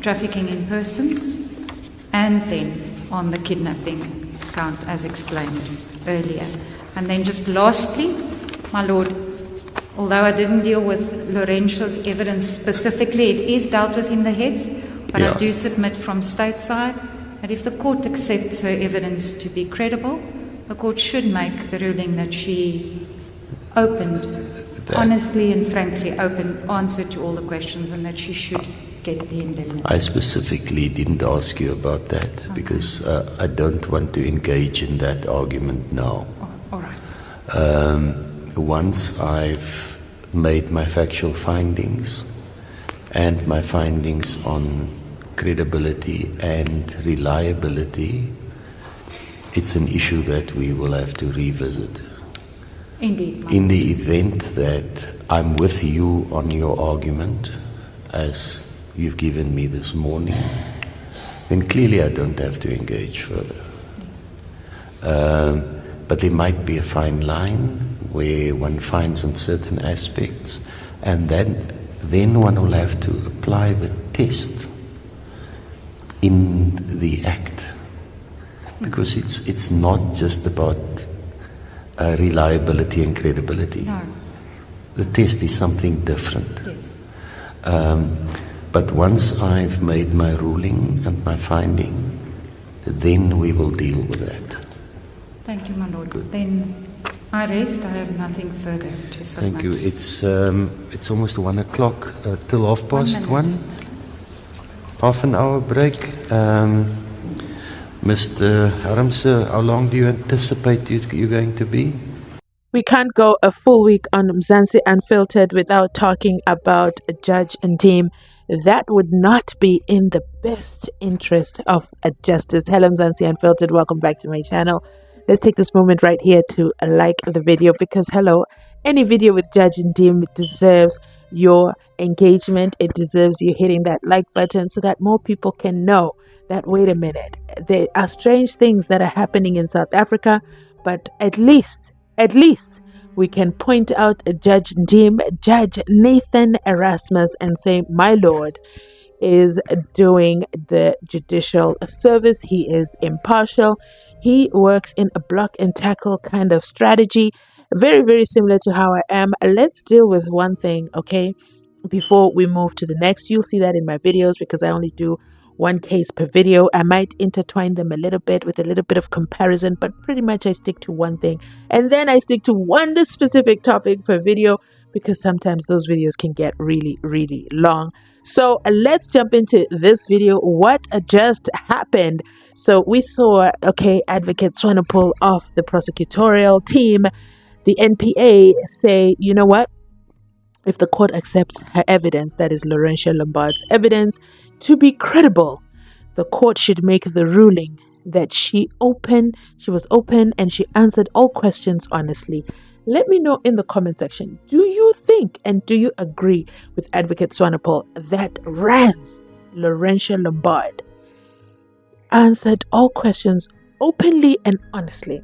trafficking in persons, and then on the kidnapping count as explained earlier. And then just lastly, my Lord, although I didn't deal with Laurentia's evidence specifically, it is dealt with in the heads, but I do submit from stateside that if the court accepts her evidence to be credible, the court should make the ruling that she honestly and frankly answered to all the questions, and that she should get the indemnity. I specifically didn't ask you about that because I don't want to engage in that argument now. All right. Once I've made my factual findings and my findings on credibility and reliability, it's an issue that we will have to revisit. Indeed. In the event that I'm with you on your argument, as you've given me this morning, then clearly I don't have to engage further. But there might be a fine line where one finds on certain aspects, and then one will have to apply the test in the act, because it's not just about reliability and credibility. No. The test is something different. Yes. But once I've made my ruling and my finding, then we will deal with that. Thank you, my Lord. Good. Then I rest. I have nothing further to submit. Thank you. It's almost 1 o'clock, till 1:30. Half an hour break. Mr. Harmse, how long do you anticipate you're going to be? We can't go a full week on Mzansi Unfiltered without talking about Judge Ndim. That would not be in the best interest of justice. Hello, Mzansi Unfiltered. Welcome back to my channel. Let's take this moment right here to like the video, because any video with Judge Ndim deserves your engagement. It deserves you hitting that like button so that more people can know that, wait a minute, there are strange things that are happening in South Africa, but at least we can point out Judge Ndim, Judge Nathan Erasmus, and say, my Lord is doing the judicial service. He is impartial. He works in a block and tackle kind of strategy, very, very similar to how I am. Let's deal with one thing, okay, before we move to the next. You'll see that in my videos, because I only do one case per video. I might intertwine them a little bit with a little bit of comparison, but pretty much I stick to one thing, and then I stick to one specific topic per video, because sometimes those videos can get really, really long. So let's jump into this video. What just happened? So we saw, Advocate Swanepoel of the prosecutorial team, the NPA, say, you know what? If the court accepts her evidence, that is Lourentia Lombard's evidence, to be credible, the court should make the ruling that she was open and she answered all questions honestly. Let me know in the comment section, do you think and do you agree with Advocate Swanepoel that Renz, Lourentia Lombaard, answered all questions openly and honestly?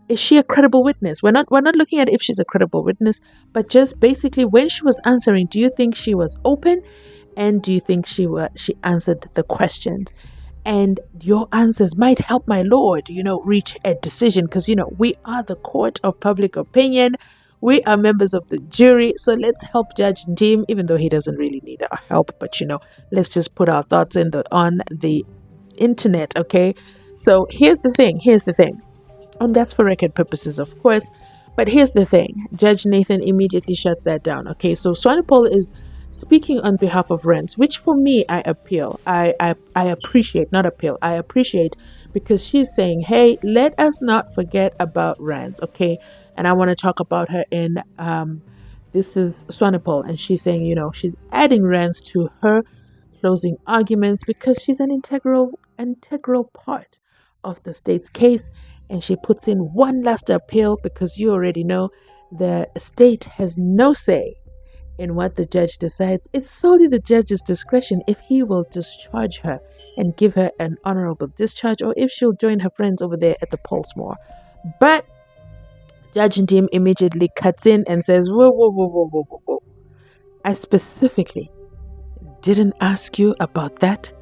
Is she a credible witness? We're not looking at if she's a credible witness, but just basically when she was answering, do you think she was open, and do you think she answered the questions? And your answers might help my Lord, reach a decision, because we are the court of public opinion. We are members of the jury, so let's help Judge Ndim, even though he doesn't really need our help. But let's just put our thoughts on the internet, okay? So here's the thing. And that's for record purposes, of course. But here's the thing. Judge Nathan immediately shuts that down. Okay, so Swanepoel is speaking on behalf of Renz, which for me, I appreciate, not appeal. I appreciate, because she's saying, hey, let us not forget about Renz, okay? And I want to talk about her in, this is Swanepoel, and she's saying, she's adding Renz to her closing arguments because she's an integral part of the state's case. And she puts in one last appeal, because you already know the state has no say in what the judge decides. It's solely the judge's discretion if he will discharge her and give her an honorable discharge, or if she'll join her friends over there at the Pulsemore. But Judge Ndim immediately cuts in and says, whoa. I specifically didn't ask you about that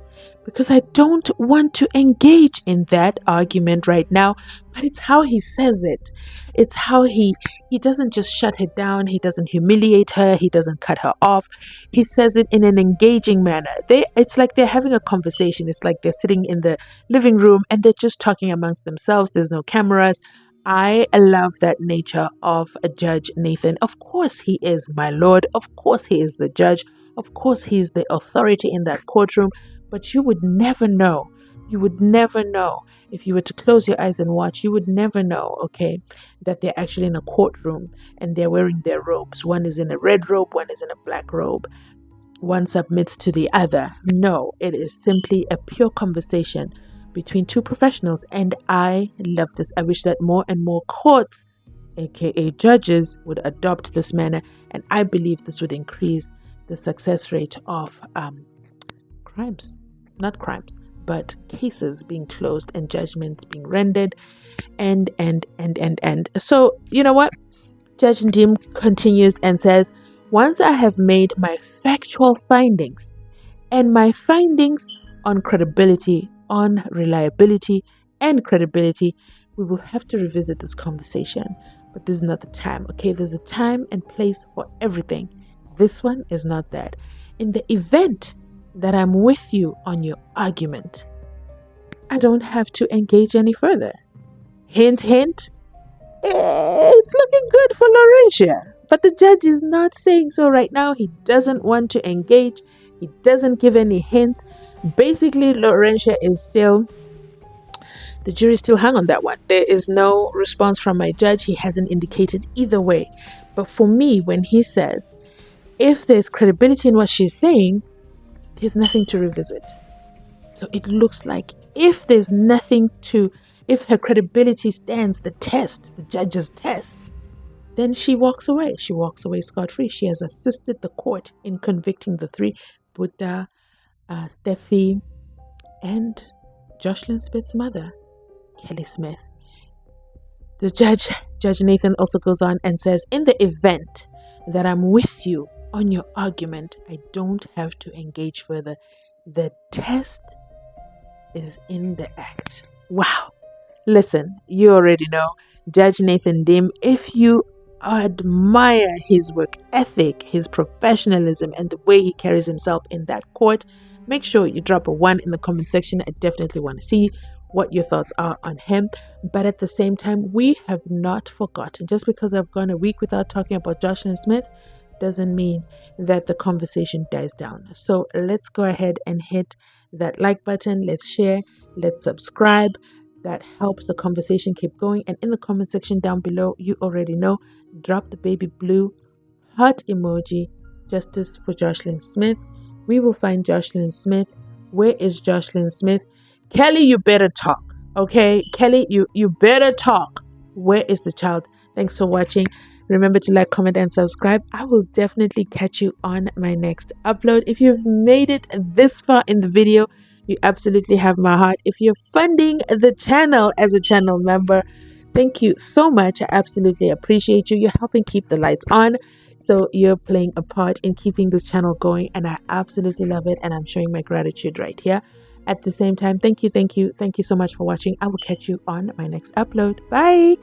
because I don't want to engage in that argument right now. But it's how he says it. It's how he doesn't just shut her down. He doesn't humiliate her. He doesn't cut her off. He says it in an engaging manner. It's like they're having a conversation. It's like they're sitting in the living room and they're just talking amongst themselves. There's no cameras. I love that nature of Judge Nathan. Of course he is my lord. Of course he is the judge. Of course he is the authority in that courtroom. But you would never know. You would never know. If you were to close your eyes and watch, you would never know, okay, that they're actually in a courtroom and they're wearing their robes. One is in a red robe, one is in a black robe. One submits to the other. No, it is simply a pure conversation between two professionals. And I love this. I wish that more and more courts, aka judges, would adopt this manner. And I believe this would increase the success rate of but cases being closed and judgments being rendered. And so, you know what? Judge Ndim continues and says, once I have made my factual findings and my findings on credibility, on reliability and credibility, we will have to revisit this conversation. But this is not the time, okay? There's a time and place for everything. This one is not that. In the event that I'm with you on your argument, I don't have to engage any further. Hint, hint. It's looking good for Lourentia. But the judge is not saying so right now. He doesn't want to engage. He doesn't give any hints. Basically, Lourentia is still, the jury still hung on that one. There is no response from my judge. He hasn't indicated either way. But for me, when he says, if there's credibility in what she's saying, there's nothing to revisit. So it looks like if her credibility stands the test, the judge's test, then she walks away. She walks away scot-free. She has assisted the court in convicting the three, Buddha, Steffi, and JOSHLIN Smith's mother, Kelly Smith. The judge Nathan, also goes on and says, in the event that I'm with you on your argument, I don't have to engage further. The test is in the act. Wow. Listen, you already know Judge Nathan Ndim. If you admire his work ethic, his professionalism, and the way he carries himself in that court, make sure you drop a 1 in the comment section. I definitely want to see what your thoughts are on him. But at the same time, we have not forgotten. Just because I've gone a week without talking about JOSHLIN Smith doesn't mean that the conversation dies down. So let's go ahead and hit that like button. Let's share. Let's subscribe. That helps the conversation keep going. And in the comment section down below, you already know, drop the baby blue heart emoji. Justice for JOSHLIN Smith. We will find JOSHLIN Smith. Where is JOSHLIN Smith? Kelly, you better talk. Okay, Kelly, you better talk. Where is the child? Thanks for watching. Remember to like, comment, and subscribe. I will definitely catch you on my next upload. If you've made it this far in the video, you absolutely have my heart. If you're funding the channel as a channel member, thank you so much. I absolutely appreciate you. You're helping keep the lights on. So you're playing a part in keeping this channel going, and I absolutely love it. And I'm showing my gratitude right here. At the same time, thank you so much for watching. I will catch you on my next upload. Bye.